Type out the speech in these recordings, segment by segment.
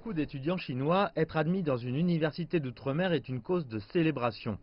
beaucoup d'étudiants chinois, être admis dans une université d'outre-mer est une cause de célébration.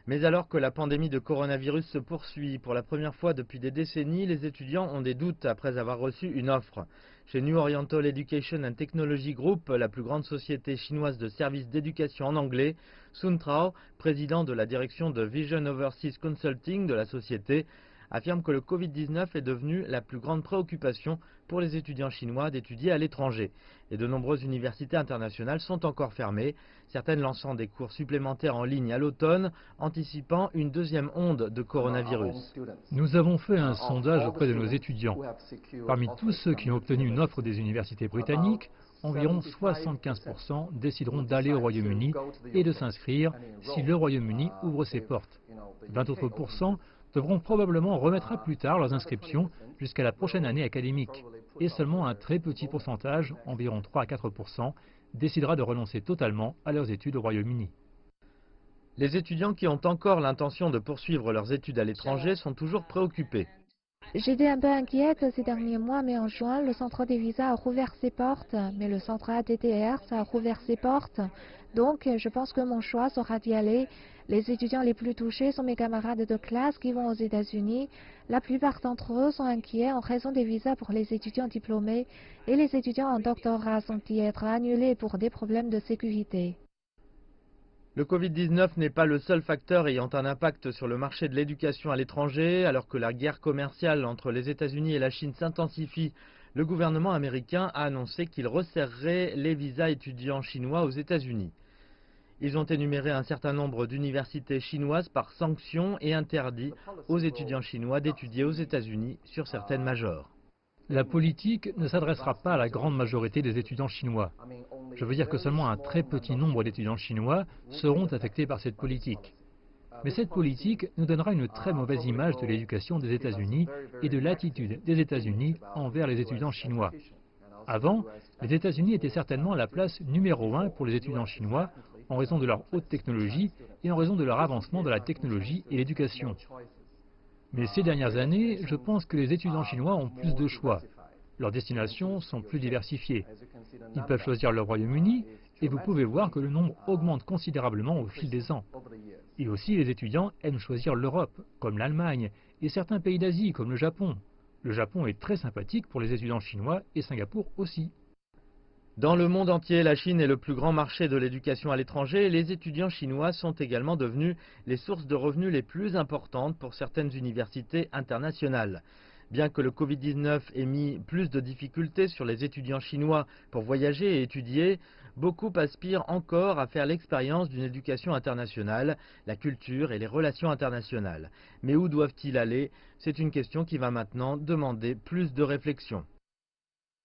Mais alors que la pandémie de coronavirus se poursuit pour la première fois depuis des décennies, les étudiants ont des doutes après avoir reçu une offre. Chez New Oriental Education and Technology Group, la plus grande société chinoise de services d'éducation en anglais, Sun Trao, président de la direction de Vision Overseas Consulting de la société, affirme que le Covid-19 est devenu la plus grande préoccupation pour les étudiants chinois d'étudier à l'étranger. Et de nombreuses universités internationales sont encore fermées, certaines lançant des cours supplémentaires en ligne à l'automne, anticipant une deuxième onde de coronavirus. Nous avons fait un sondage auprès de nos étudiants. Parmi tous ceux qui ont obtenu une offre des universités britanniques, environ 75% décideront d'aller au Royaume-Uni et de s'inscrire si le Royaume-Uni ouvre ses portes. 20 autres pourcents devront probablement remettre à plus tard leurs inscriptions jusqu'à la prochaine année académique. Et seulement un très petit pourcentage, environ 3 à 4%, décidera de renoncer totalement à leurs études au Royaume-Uni. Les étudiants qui ont encore l'intention de poursuivre leurs études à l'étranger sont toujours préoccupés. J'étais un peu inquiète ces derniers mois, mais en juin, le centre des visas a rouvert ses portes, mais le centre ATTR a rouvert ses portes. Donc, je pense que mon choix sera d'y aller. Les étudiants les plus touchés sont mes camarades de classe qui vont aux États-Unis. La plupart d'entre eux sont inquiets en raison des visas pour les étudiants diplômés et les étudiants en doctorat sont y être annulés pour des problèmes de sécurité. Le Covid-19 n'est pas le seul facteur ayant un impact sur le marché de l'éducation à l'étranger. Alors que la guerre commerciale entre les États-Unis et la Chine s'intensifie, le gouvernement américain a annoncé qu'il resserrerait les visas étudiants chinois aux États-Unis. Ils ont énuméré un certain nombre d'universités chinoises par sanction et interdit aux étudiants chinois d'étudier aux États-Unis sur certaines majors. La politique ne s'adressera pas à la grande majorité des étudiants chinois. Je veux dire que seulement un très petit nombre d'étudiants chinois seront affectés par cette politique. Mais cette politique nous donnera une très mauvaise image de l'éducation des États-Unis et de l'attitude des États-Unis envers les étudiants chinois. Avant, les États-Unis étaient certainement la place numéro 1 pour les étudiants chinois en raison de leur haute technologie et en raison de leur avancement dans la technologie et l'éducation. Mais ces dernières années, je pense que les étudiants chinois ont plus de choix. Leurs destinations sont plus diversifiées. Ils peuvent choisir le Royaume-Uni et vous pouvez voir que le nombre augmente considérablement au fil des ans. Et aussi, les étudiants aiment choisir l'Europe, comme l'Allemagne, et certains pays d'Asie, comme le Japon. Le Japon est très sympathique pour les étudiants chinois et Singapour aussi. Dans le monde entier, la Chine est le plus grand marché de l'éducation à l'étranger et les étudiants chinois sont également devenus les sources de revenus les plus importantes pour certaines universités internationales. Bien que le Covid-19 ait mis plus de difficultés sur les étudiants chinois pour voyager et étudier, beaucoup aspirent encore à faire l'expérience d'une éducation internationale, la culture et les relations internationales. Mais où doivent-ils aller? C'est une question qui va maintenant demander plus de réflexion.